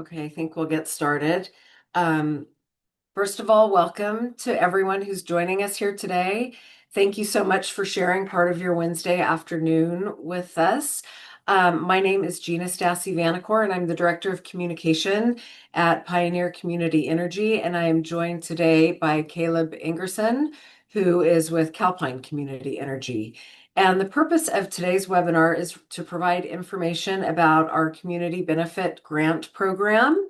Okay, I think we'll get started. Um, First of all, welcome to everyone who's joining us here today. Thank you so much for sharing part of your Wednesday afternoon with us. My name is Gina Stassi Vanacore, and I'm the Director of Communication at Pioneer Community Energy. And I am joined today by Caleb Ingerson, who is with Calpine Community Energy. And the purpose of today's webinar is to provide information about our community benefit grant program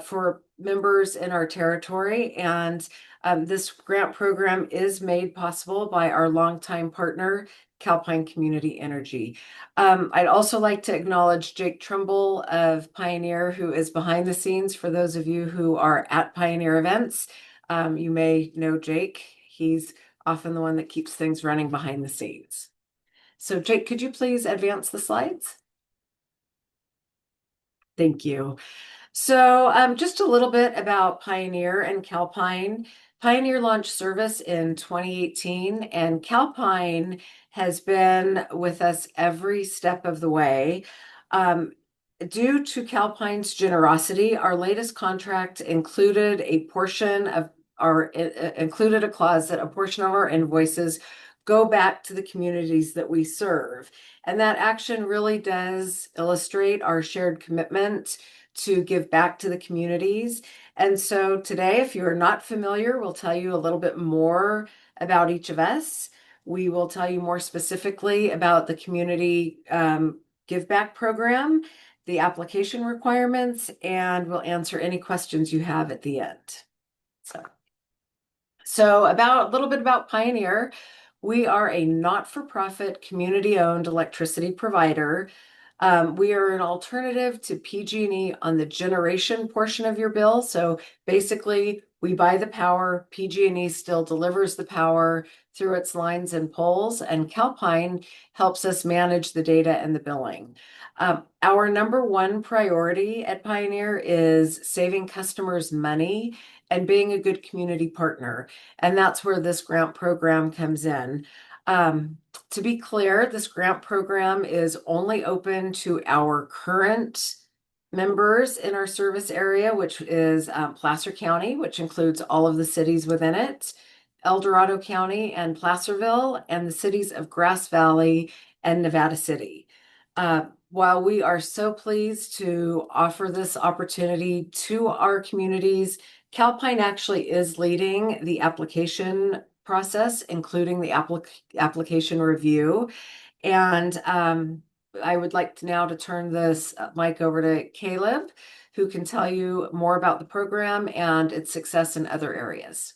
for members in our territory. And this grant program is made possible by our longtime partner, Calpine Community Energy. I'd also like to acknowledge Jake Trimble of Pioneer, who is behind the scenes. For those of you who are at Pioneer events, you may know Jake. He's often the one that keeps things running behind the scenes. So Jake, could you please advance the slides? Thank you. So, just a little bit about Pioneer and Calpine. Pioneer launched service in 2018, and Calpine has been with us every step of the way. Um, Due to Calpine's generosity, our latest contract included a portion of included a clause that a portion of our invoices go back to the communities that we serve. And that action really does illustrate our shared commitment to give back to the communities. And so today, if you are not familiar, we'll tell you a little bit more about each of us. We will tell you more specifically about the community give back program, the application requirements, and we'll answer any questions you have at the end. So about a little bit about Pioneer. We are a not-for-profit, community-owned electricity provider. We are an alternative to PG&E on the generation portion of your bill. So basically, we buy the power, PG&E still delivers the power through its lines and poles, and Calpine helps us manage the data and the billing. Our number one priority at Pioneer is saving customers money and being a good community partner. And that's where this grant program comes in. To be clear, this grant program is only open to our current members in our service area, which is Placer County, which includes all of the cities within it, El Dorado County and Placerville, and the cities of Grass Valley and Nevada City. While we are so pleased to offer this opportunity to our communities, Calpine actually is leading the application process, including the application review. And I would like to now to turn this mic over to Caleb, who can tell you more about the program and its success in other areas.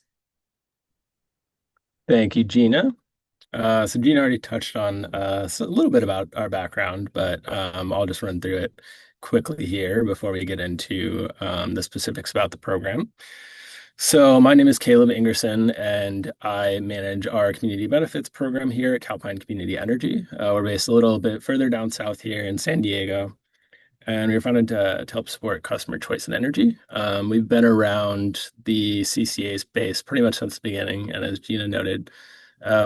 Thank you, Gina. So Gina already touched on a little bit about our background, but I'll just run through it quickly here before we get into the specifics about the program. So my name is Caleb Ingerson, and I manage our community benefits program here at Calpine Community Energy. We're based a little bit further down south here in San Diego, and we were founded to help support customer choice in energy. We've been around the CCA space pretty much since the beginning, and as Gina noted,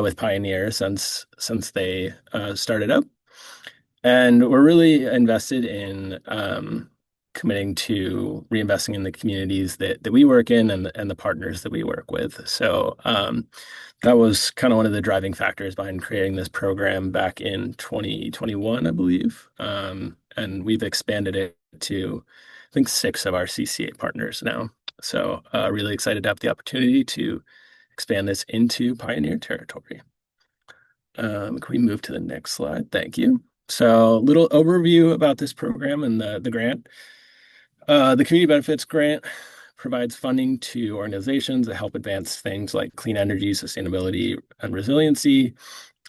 with Pioneer since they started up. And we're really invested in committing to reinvesting in the communities that we work in and the partners that we work with. So that was kind of one of the driving factors behind creating this program back in 2021, I believe. And we've expanded it to, I think, 6 of our CCA partners now. So really excited to have the opportunity to expand this into Pioneer territory. Can we move to the next slide? Thank you. So, little overview about this program and the grant. The Community Benefits Grant provides funding to organizations that help advance things like clean energy, sustainability, and resiliency,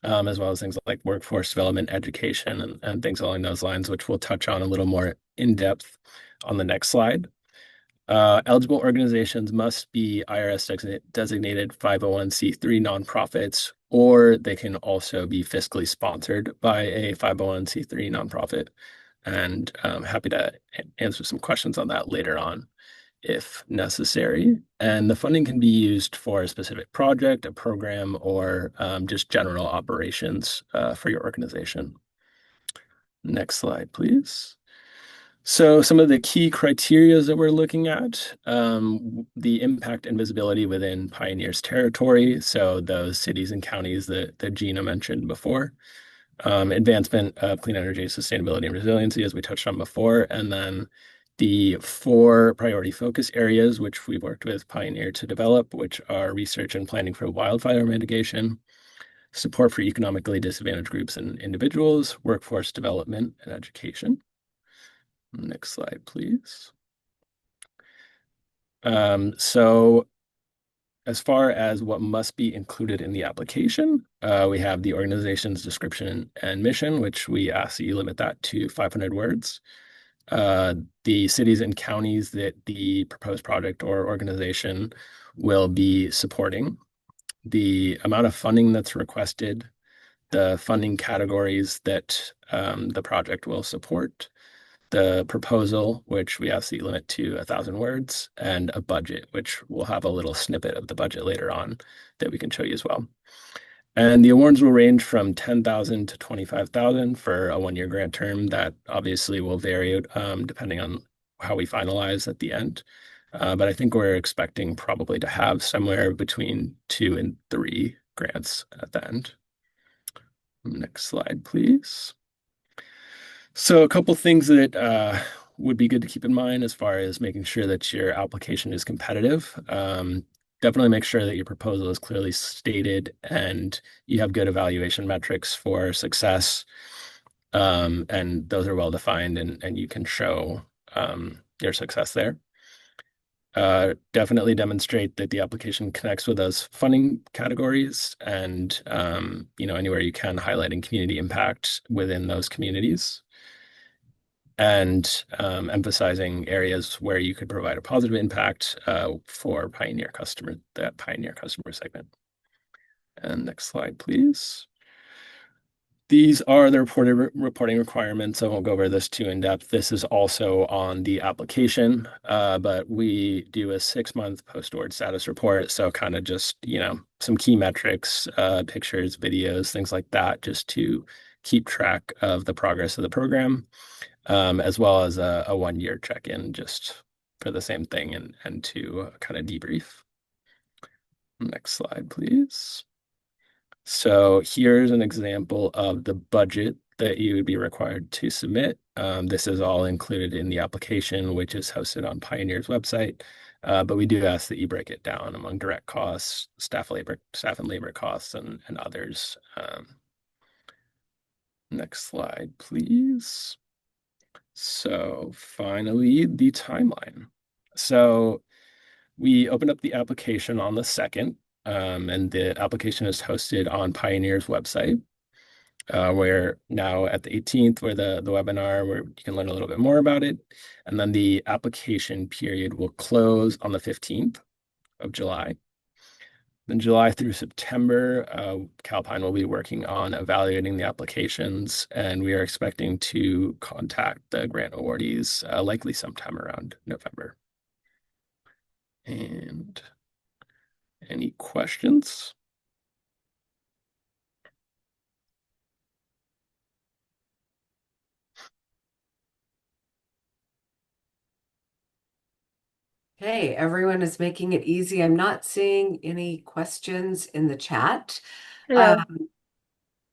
as well as things like workforce development, education, and things along those lines, which we'll touch on a little more in depth on the next slide. Eligible organizations must be IRS designated 501c3 nonprofits, or they can also be fiscally sponsored by a 501c3 nonprofit. And I'm happy to answer some questions on that later on if necessary. And the funding can be used for a specific project, a program, or just general operations for your organization. Next slide, please. So some of the key criteria that we're looking at, the impact and visibility within Pioneer's territory, so those cities and counties that Gina mentioned before, advancement of clean energy, sustainability, and resiliency, as we touched on before, and then the four priority focus areas, which we've worked with Pioneer to develop, which are research and planning for wildfire mitigation, support for economically disadvantaged groups and individuals, workforce development, and education. Next slide, please. So as far as what must be included in the application, we have the organization's description and mission, which we ask that you limit that to 500 words. Uh, the cities and counties that the proposed project or organization will be supporting, the amount of funding that's requested, the funding categories that the project will support, the proposal, which we ask that you limit to 1,000 words, and a budget, which we'll have a little snippet of the budget later on that we can show you as well. And the awards will range from 10,000 to 25,000 for a 1 year grant term. That obviously will vary depending on how we finalize at the end. But I think we're expecting probably to have somewhere between 2 and 3 grants at the end. Next slide, please. So a couple things that would be good to keep in mind as far as making sure that your application is competitive. Definitely make sure that your proposal is clearly stated and you have good evaluation metrics for success. And those are well defined and you can show your success there. Definitely demonstrate that the application connects with those funding categories and anywhere you can highlighting community impact within those communities and emphasizing areas where you could provide a positive impact for that Pioneer customer segment. And next slide, please. These are the reporting requirements. I won't go over this too in depth. This is also on the application, but we do a 6-month post-award status report. So kind of just, some key metrics, pictures, videos, things like that, just to keep track of the progress of the program, as well as a 1 year check-in just for the same thing and to kind of debrief. Next slide, please. So here's an example of the budget that you would be required to submit. This is all included in the application, which is hosted on Pioneer's website. But we do ask that you break it down among direct costs, staff and labor costs, and others. Next slide, please. So finally, the timeline. So we opened up the application on the 2nd, and the application is hosted on Pioneer's website. We're now at the 18th, where the webinar, where you can learn a little bit more about it. And then the application period will close on the 15th of July. Then July through September, Calpine will be working on evaluating the applications, and we are expecting to contact the grant awardees likely sometime around November. And any questions? Hey, everyone is making it easy. I'm not seeing any questions in the chat. Hello. Um,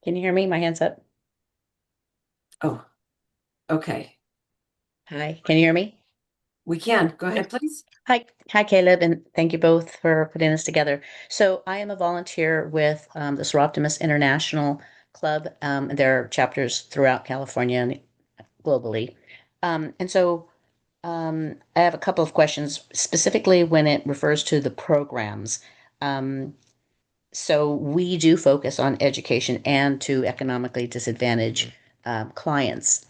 Can you hear me? My hand's up. oh, okay. Hi. Can you hear me? We can. Go Yes. ahead, please. Hi, Caleb, and thank you both for putting this together. So I am a volunteer with the Seroptimus International Club. There are chapters throughout California and globally. I have a couple of questions, specifically when it refers to the programs. Um, So we do focus on education and to economically disadvantaged clients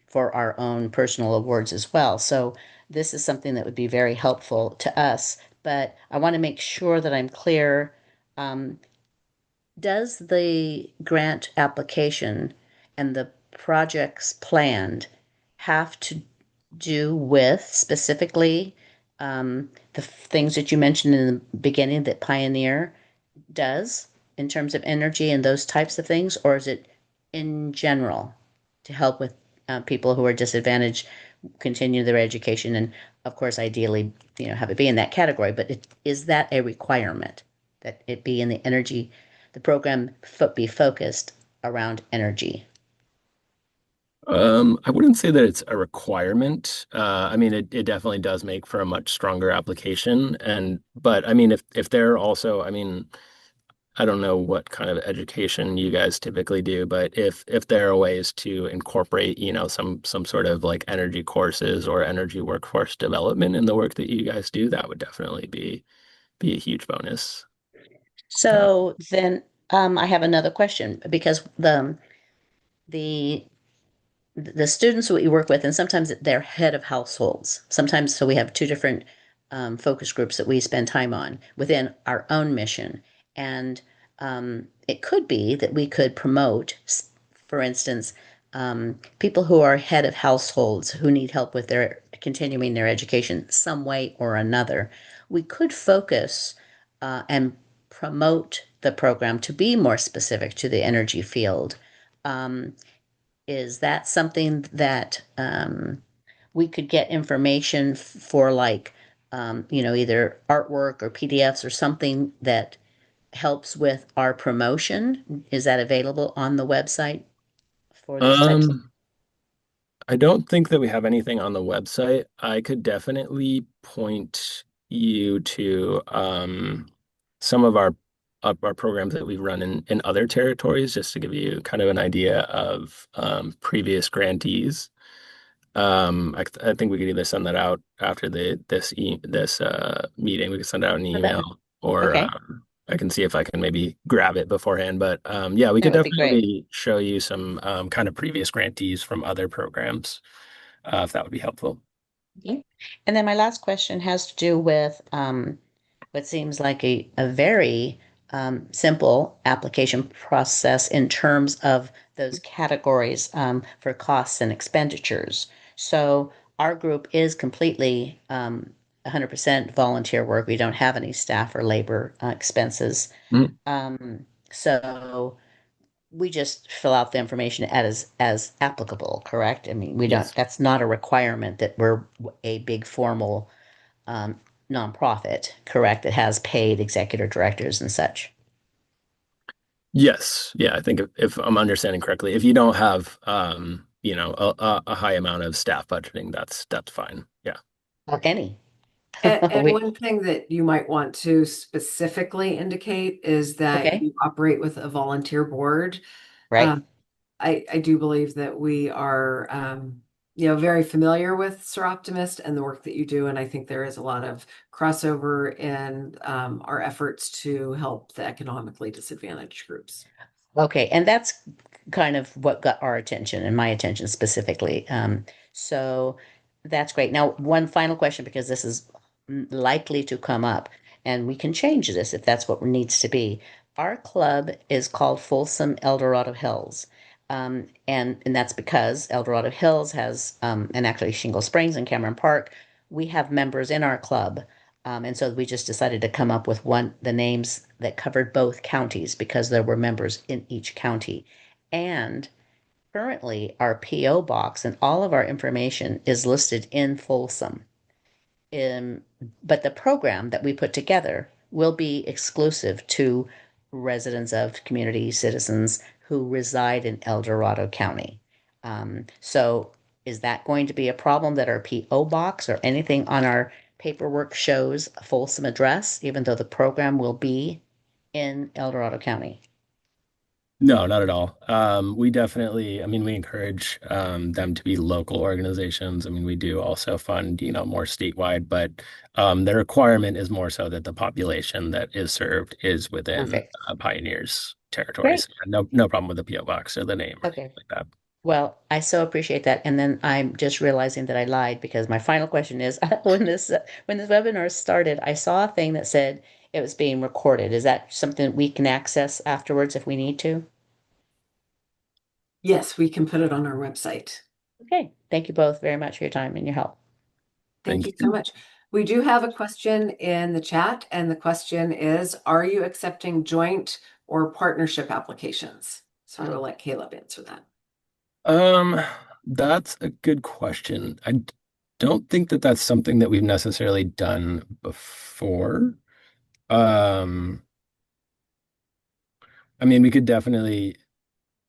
for our own personal awards as well. So this is something that would be very helpful to us. But I want to make sure that I'm clear. Um, does the grant application and the projects planned have to do with specifically the things that you mentioned in the beginning that Pioneer does in terms of energy and those types of things, or is it in general to help with people who are disadvantaged continue their education, and of course, ideally, have it be in that category. But is that a requirement that it be in the energy, the program be focused around energy? I wouldn't say that it's a requirement. I mean, it definitely does make for a much stronger application. But I mean, if they're also, I mean, I don't know what kind of education you guys typically do, but if there are ways to incorporate, some sort of like energy courses or energy workforce development in the work that you guys do, that would definitely be a huge bonus. Uh, So then, I have another question because the the students that we work with, and sometimes they're head of households. Sometimes, so we have two different focus groups that we spend time on within our own mission. And it could be that we could promote, for instance, people who are head of households who need help with their continuing their education some way or another. We could focus and promote the program to be more specific to the energy field. Um, is that something that we could get information for, like, either artwork or PDFs or something that helps with our promotion? Is that available on the website for these types of? Um, I don't think that we have anything on the website. I could definitely point you to some of our programs that we've run in other territories, just to give you kind of an idea of previous grantees. I think we could either send that out after this meeting. We could send out an Oh, that would, email, or okay, I can see if I can maybe grab it beforehand. But yeah, we that could would be great. definitely show you some kind of previous grantees from other programs, if that would be helpful. Okay. And then my last question has to do with what seems like a very simple application process in terms of those categories for costs and expenditures. So our group is completely 100% volunteer work. We don't have any staff or labor expenses. Mm, So we just fill out the information as applicable, correct? I mean, we don't, yes. that's not a requirement that we're a big formal um, nonprofit, correct, that has paid executive directors and such. Yes. Yeah, I think if I'm understanding correctly, if you don't have a high amount of staff budgeting, that's fine. Yeah. Or any. And We, one thing that you might want to specifically indicate is that okay, you operate with a volunteer board. right. Um, I do believe that we are, very familiar with Sir Optimist and the work that you do, and I think there is a lot of crossover in our efforts to help the economically disadvantaged groups. Okay, and that's kind of what got our attention and my attention specifically. So that's great. Now, one final question, because this is likely to come up, and we can change this if that's what needs to be. Our club is called Folsom El Dorado Hills. And that's because El Dorado Hills has, and actually Shingle Springs and Cameron Park, we have members in our club, and so we just decided to come up with the names that covered both counties because there were members in each county. And currently, our P.O. box and all of our information is listed in Folsom. Um, but the program that we put together will be exclusive to residents of community citizens who reside in El Dorado County. So is that going to be a problem that our PO box or anything on our paperwork shows a Folsom address, even though the program will be in El Dorado County? No, not at all. We definitely, I mean, we encourage them to be local organizations. I mean, we do also fund, more statewide, but the requirement is more so that the population that is served is within Perfect. Pioneer's Great. territories. No problem with the PO box or the name or anything Okay. like that. Well, I so appreciate that. And then I'm just realizing that I lied because my final question is when this webinar started, I saw a thing that said it was being recorded. Is that something we can access afterwards if we need to? Yes, we can put it on our website. Okay. Thank you both very much for your time and your help. Thank Thank you so you. much. We do have a question in the chat, and the question is, are you accepting joint or partnership applications? So I will let Caleb answer that. Um, That's a good question. Don't think that that's something that we've necessarily done before. Um, I mean, we could definitely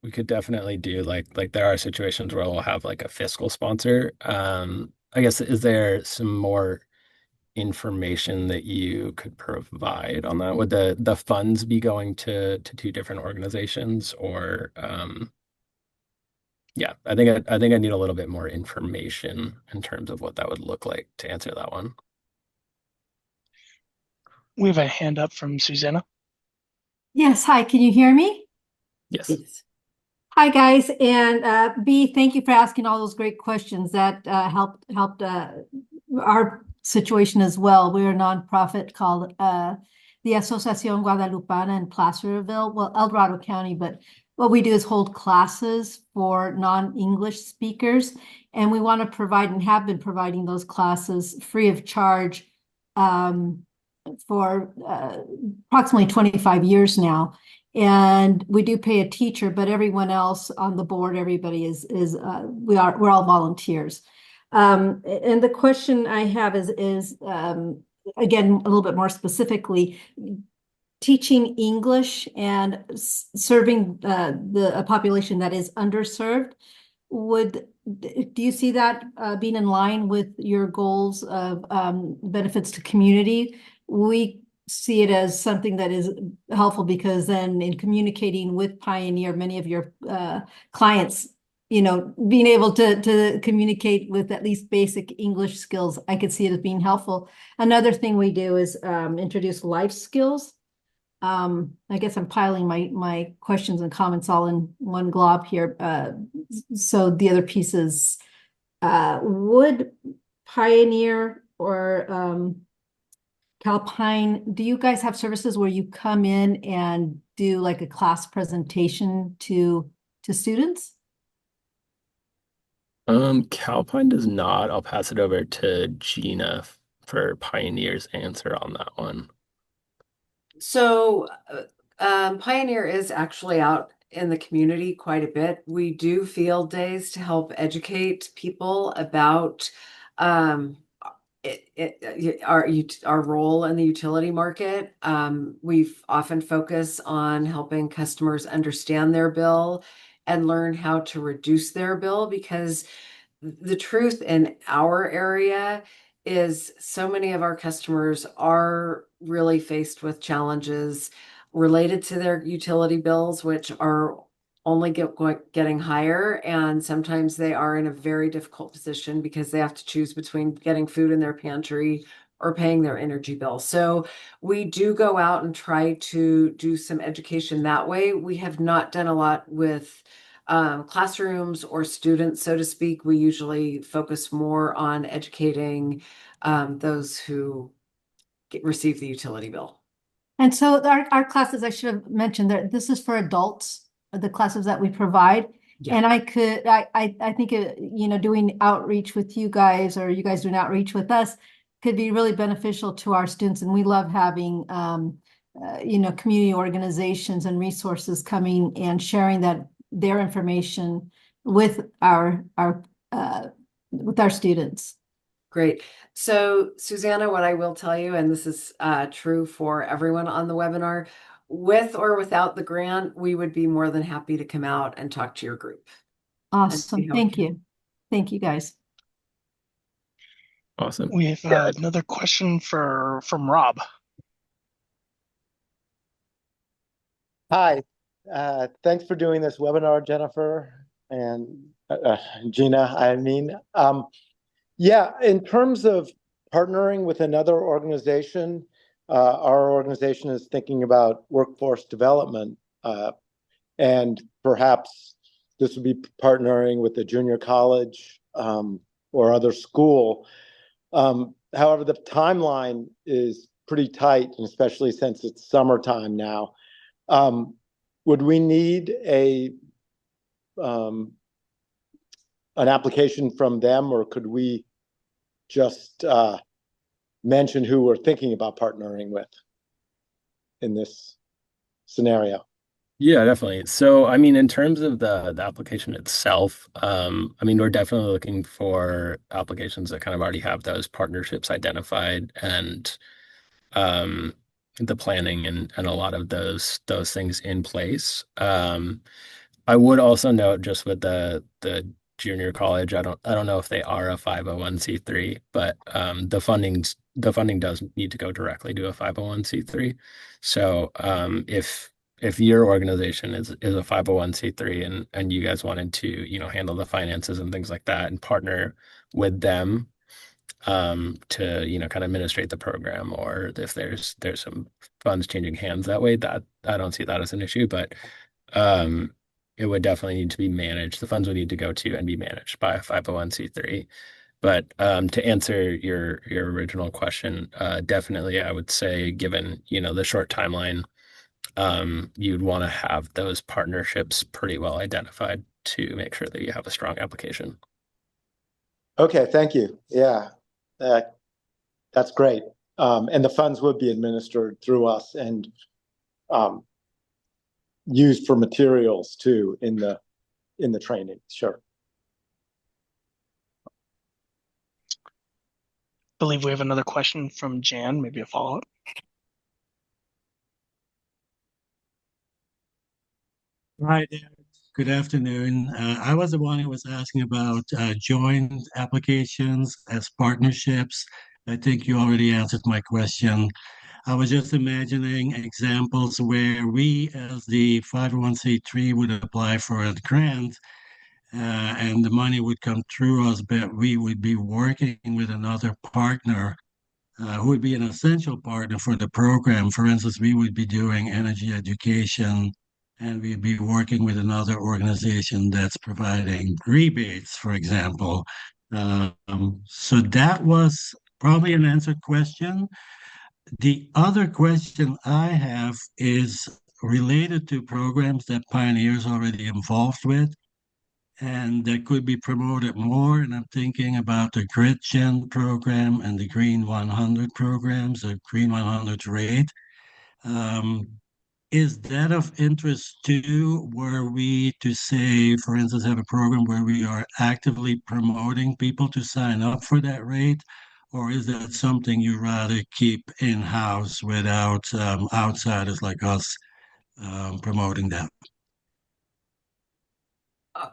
do like there are situations where we'll have like a fiscal sponsor. I guess is there some more information that you could provide on that? Would the funds be going to two different organizations or yeah, I think I need a little bit more information in terms of what that would look like to answer that one. We have a hand up from Susanna. Yes, hi, can you hear me? Yes. Yes. Hi, guys, and B, thank you for asking all those great questions. That helped our situation as well. We're a nonprofit called the Asociación Guadalupana in Placerville, well, El Dorado County, but what we do is hold classes for non-English speakers, and we want to provide and have been providing those classes free of charge for approximately 25 years now. And we do pay a teacher, but everyone else on the board, everybody we're all volunteers. And the question I have is again, a little bit more specifically, teaching English and serving a population that is underserved. Do you see that being in line with your goals of benefits to community? We see it as something that is helpful because then in communicating with Pioneer, many of your clients, being able to communicate with at least basic English skills, I could see it as being helpful. Another thing we do is introduce life skills. I guess I'm piling my questions and comments all in one glob here. So the other pieces, would Pioneer or Calpine, do you guys have services where you come in and do like a class presentation to students? Calpine does not. I'll pass it over to Gina for Pioneer's answer on that one. So, Pioneer is actually out in the community quite a bit. We do field days to help educate people about our role in the utility market. We've often focus on helping customers understand their bill and learn how to reduce their bill because the truth in our area is so many of our customers are really faced with challenges related to their utility bills, which are only getting higher. And sometimes they are in a very difficult position because they have to choose between getting food in their pantry or paying their energy bill. So we do go out and try to do some education that way. We have not done a lot with classrooms or students, so to speak. We usually focus more on educating those who receive the utility bill. And so our classes, I should have mentioned that this is for adults, the classes that we provide. Yeah. And I think, doing outreach with you guys or you guys doing outreach with us could be really beneficial to our students. And we love having, community organizations and resources coming and sharing their information with our students. Great. So, Susanna, what I will tell you, and this is true for everyone on the webinar, with or without the grant, we would be more than happy to come out and talk to your group. Awesome. how we Thank can- you. Thank you, guys. Awesome. We have another question from Rob. Hi, thanks for doing this webinar, Jennifer and Gina. Yeah, in terms of partnering with another organization, our organization is thinking about workforce development, and perhaps this would be partnering with a junior college or other school. However, the timeline is pretty tight, and especially since it's summertime now. Would we need an application from them, or could we just mention who we're thinking about partnering with in this scenario? Yeah, definitely. So, I mean, in terms of the application itself, I mean, we're definitely looking for applications that kind of already have those partnerships identified and um, the planning and a lot of those things in place. I would also note just with the junior college, I don't know if they are a 501(c)(3), but the funding does need to go directly to a 501(c)(3). So if your organization is a 501(c)(3) and you guys wanted to, handle the finances and things like that and partner with them to, kind of administrate the program, or if there's some funds changing hands that way, that I don't see that as an issue, but um, it would definitely need to be managed. The funds would need to go to and be managed by a 501(c)(3). But to answer your original question, definitely I would say, given, the short timeline, you'd want to have those partnerships pretty well identified to make sure that you have a strong application. Okay, thank you. Yeah, uh, that's great. And the funds would be administered through us and um, used for materials too in the training. Sure. Believe we have another question from Jan, maybe a follow-up. Hi there. Good afternoon. I was the one who was asking about joint applications as partnerships. I think you already answered my question. I was just imagining examples where we, as the 501(c)(3), would apply for a grant, and the money would come through us, but we would be working with another partner who would be an essential partner for the program. For instance, we would be doing energy education, and we'd be working with another organization that's providing rebates, for example. So that was probably an answered question. The other question I have is related to programs that Pioneer's already involved with and that could be promoted more. And I'm thinking about the Grid Gen program and the Green 100 programs, the Green 100 rate. Um, is that of interest too? Were we to say, for instance, have a program where we are actively promoting people to sign up for that rate? Or is that something you rather keep in-house without outsiders like us promoting that?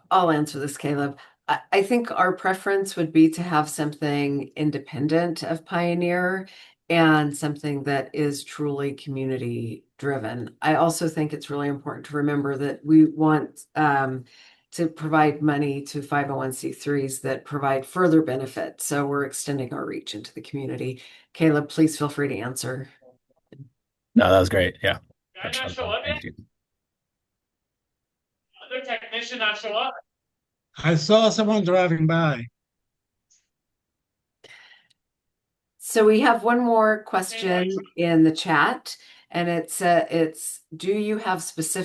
I'll answer this, Caleb. I think our preference would be to have something independent of Pioneer and something that is truly community driven. I also think it's really important to remember that we want to provide money to 501(c)(3)s that provide further benefit. So we're extending our reach into the community. Caleb, please feel free to answer. No, that was great. Yeah. Did I Touched not on it show all. up Thank yet? you. Other technician not show up? I saw someone driving by. So we have one more question in the chat, and it's do you have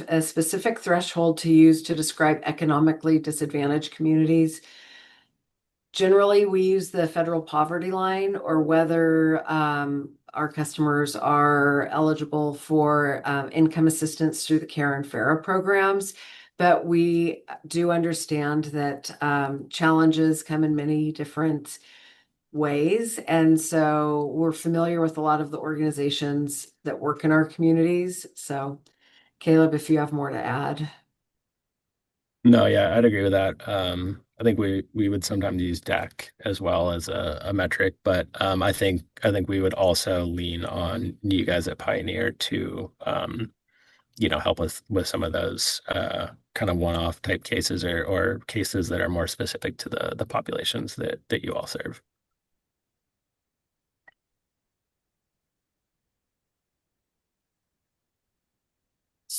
a specific threshold to use to describe economically disadvantaged communities? Generally, we use the federal poverty line, or whether our customers are eligible for income assistance through the CARE and FARA programs. But we do understand that challenges come in many different ways. And so we're familiar with a lot of the organizations that work in our communities. So, Caleb, if you have more to add. No, yeah, I'd agree with that. I think we would sometimes use DEC as well as a metric, but I think we would also lean on you guys at Pioneer to help with some of those kind of one-off type cases or cases that are more specific to the populations that you all serve.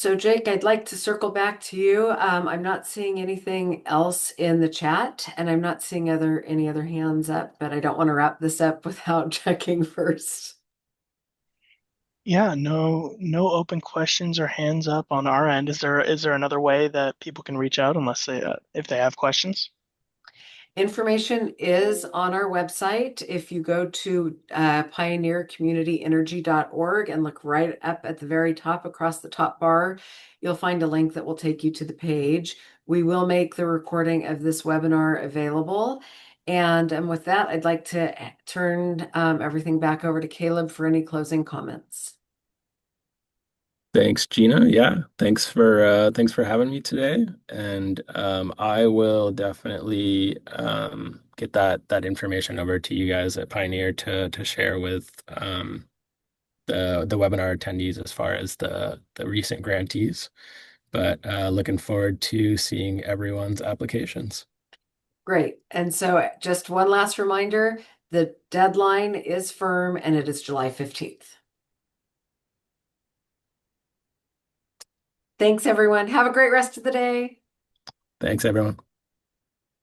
So, Jake, I'd like to circle back to you. I'm not seeing anything else in the chat, and I'm not seeing any other hands up, but I don't want to wrap this up without checking first. Yeah, no open questions or hands up on our end. Is there another way that people can reach out unless if they have questions? Information is on our website. If you go to pioneercommunityenergy.org and look right up at the very top across the top bar, you'll find a link that will take you to the page. We will make the recording of this webinar available. And with that, I'd like to turn everything back over to Caleb for any closing comments. Thanks, Gina. Yeah, thanks for having me today. And I will definitely get that information over to you guys at Pioneer to share with the webinar attendees as far as the recent grantees. But looking forward to seeing everyone's applications. Great. And so just one last reminder, the deadline is firm and it is July 15th. Thanks, everyone. Have a great rest of the day. Thanks, everyone.